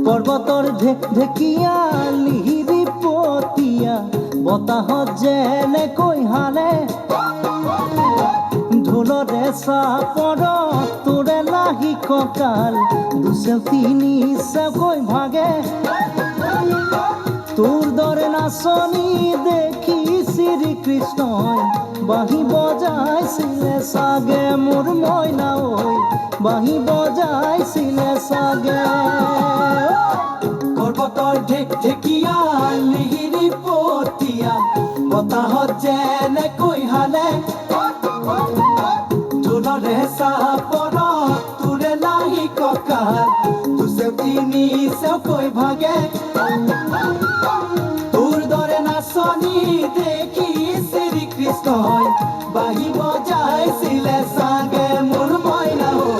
পৰ্বতৰ ঢেকিয়া লিহিৰি পতিয়া বতাহত যেনে কৈ হালে ঢোলৰে চাপৰ তোৰে লাহি কঁকাল দুচেও তিনি চেওকৈ ভাগে তোৰ দৰে নাচনি দেখি শ্ৰীকৃষ্ণই বাঁহী বজাইছিলে চাগে মোৰ মইনা ঐ বাঁহী বজাইছিলে চাগে পৰ্বতৰ ঢেকিয়া লিহিৰি পতিয়া বতাহত যেনে কৈ হালে ঢোলৰে চাপৰ তোৰে লাহি কঁকাল দুচেও তিনি চেওকৈ ভাগে তোৰ দৰে নাচনি দেখি শ্ৰীকৃষ্ণই বাঁহী বজাইছিলে চাগে মোৰ মইনা ঐ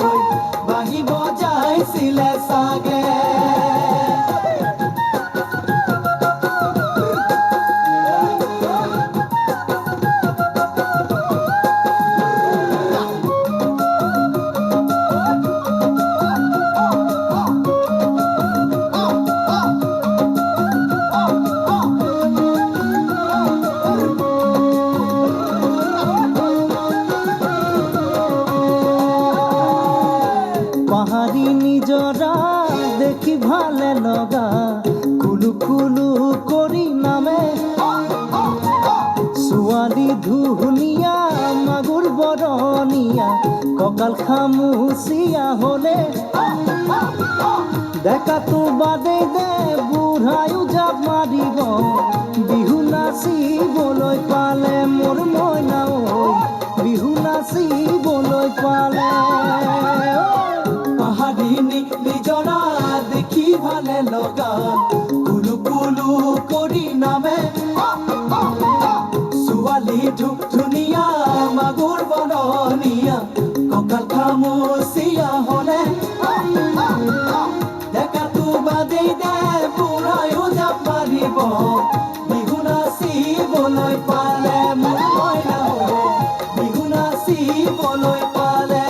বাঁহী বজাইছিলে চাগে পাহাড়ি নিজৰা দেখি ভালে লগা কুলু কুলু কৰি নামে ছোৱালী ধুনীয়া মাগুৰ বৰণীয়া কঁকাল খামুচিয়া হলে দেখাতো বাদেই দে বুঢ়ায়ো জাপ মাৰিব বিহু নাচিবলৈ পালে মোৰ মইনা ঐ বিহু নাচিবলৈ পালে পাহাড়ি নিজৰা দেখি ভালে লগা কুলু কুলু কৰি নামে ছোৱালী ধুনীয়া মাগুৰ বৰণীয়া কঁকাল খামুচিয়া হলে দেখাতো বাদেই দে বুঢ়ায়ো জাপ মাৰিব বিহু নাচিবলৈ পালে মোৰ মইনা ঐ বিহু নাচিবলৈ পালে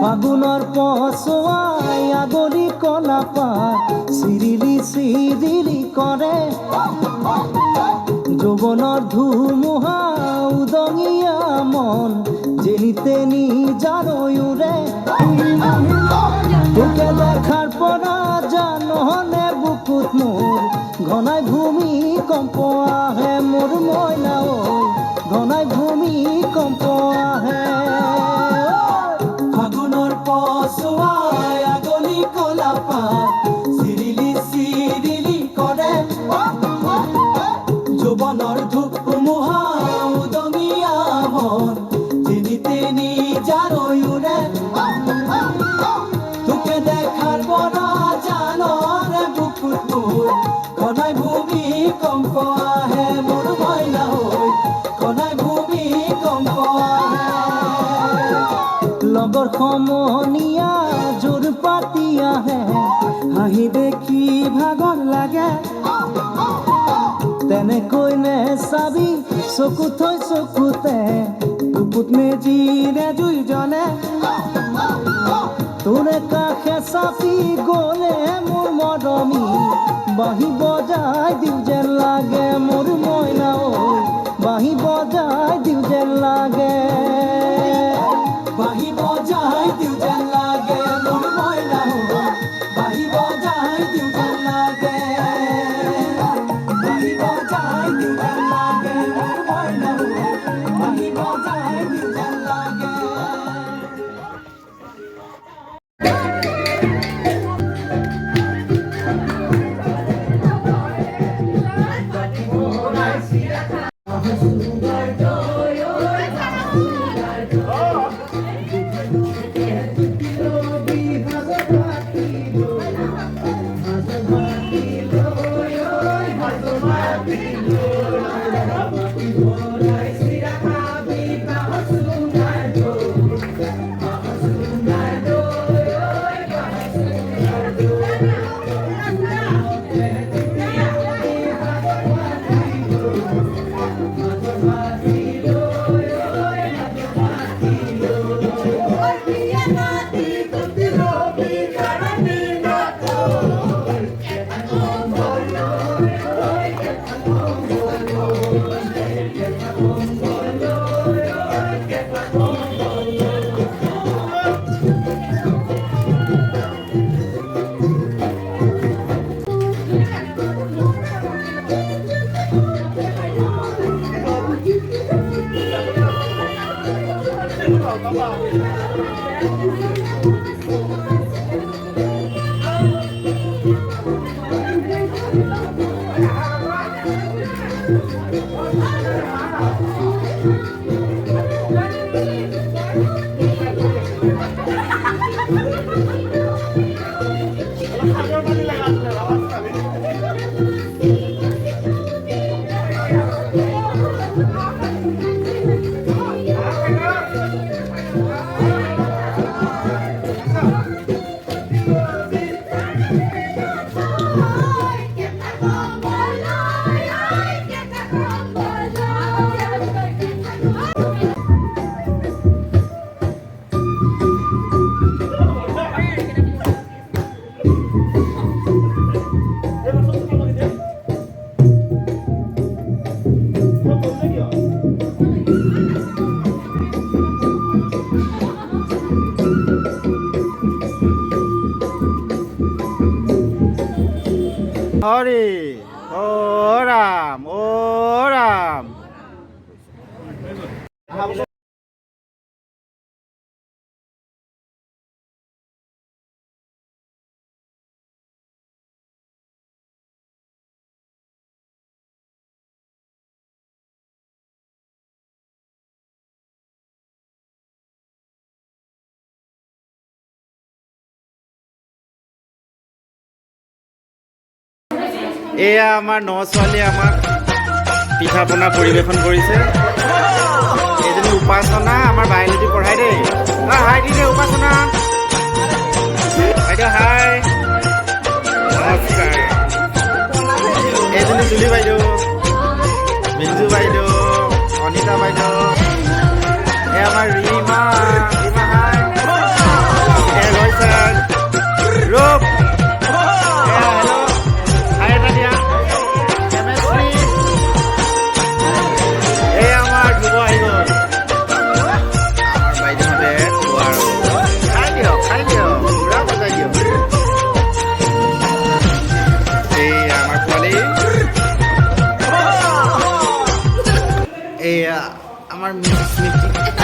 ফাগুনৰ পছুৱাই আগলি কলাপাত চিৰিলি চিৰিলি কৰে যৌৱনৰ ধুমুহা উদঙিয়া মন যেনি তেনি জানৈৰে তোকে দেখাৰ পৰা জানহনে বুকুত মোৰ ঘনাই ভূমিকম্প আহে মোৰ মইনা ঐ ঘনাই ভূমিকম্প আহে ফাগুনৰ পছুৱাই আগলি কলাপাত চিৰিলি চিৰিলি কৰে যৌৱনৰ ধুমুহা উদঙিয়া মন যেনি তেনি জানৈৰে তোকে দেখাৰ পৰা জানৰে বুকুত মোৰ ঘনাই ভূমিকম্প আহে মোৰ মইনা ঐ ঘনাই ভূমিকম্প আহে লগৰ সমনীয়া জোৰ পাতি আহে হাঁহি দেখি ভাগৰ লাগে তেনেকৈ নেচাবি চকু থৈ চকুতে বুকুত মেজিৰে জুই জ্বলে তোৰে কাষে চাপি গ'লে মোৰ মৰমী বাঁহী বজাই দিওঁ যেন লাগে মোৰ মইনা ঐ বাঁহী বজাই দিওঁ যেন লাগে বাঁহী বজাই দিওঁ যেন লাগে হরে ও রাম ও রাম। এয়া আমাৰ ন ছোৱালীয়ে আমাক পিঠা পনা পৰিৱেশন কৰিছে। এইজনী উপাসনা আমাৰ বাইদেউ পঢ়াই দেই। হাই দি দে উপাসনা বাইদেউ, হাই নমস্কাৰ। এইজনী জুলি বাইদেউ, মিঞ্জু বাইদেউ, অনিতা বাইদেউ, এ আমাৰ ৰীমা, ৰীমা হাই, এ ৰয়ছান, ৰূপ, এয়া আমাৰ মিছ স্মৃতি।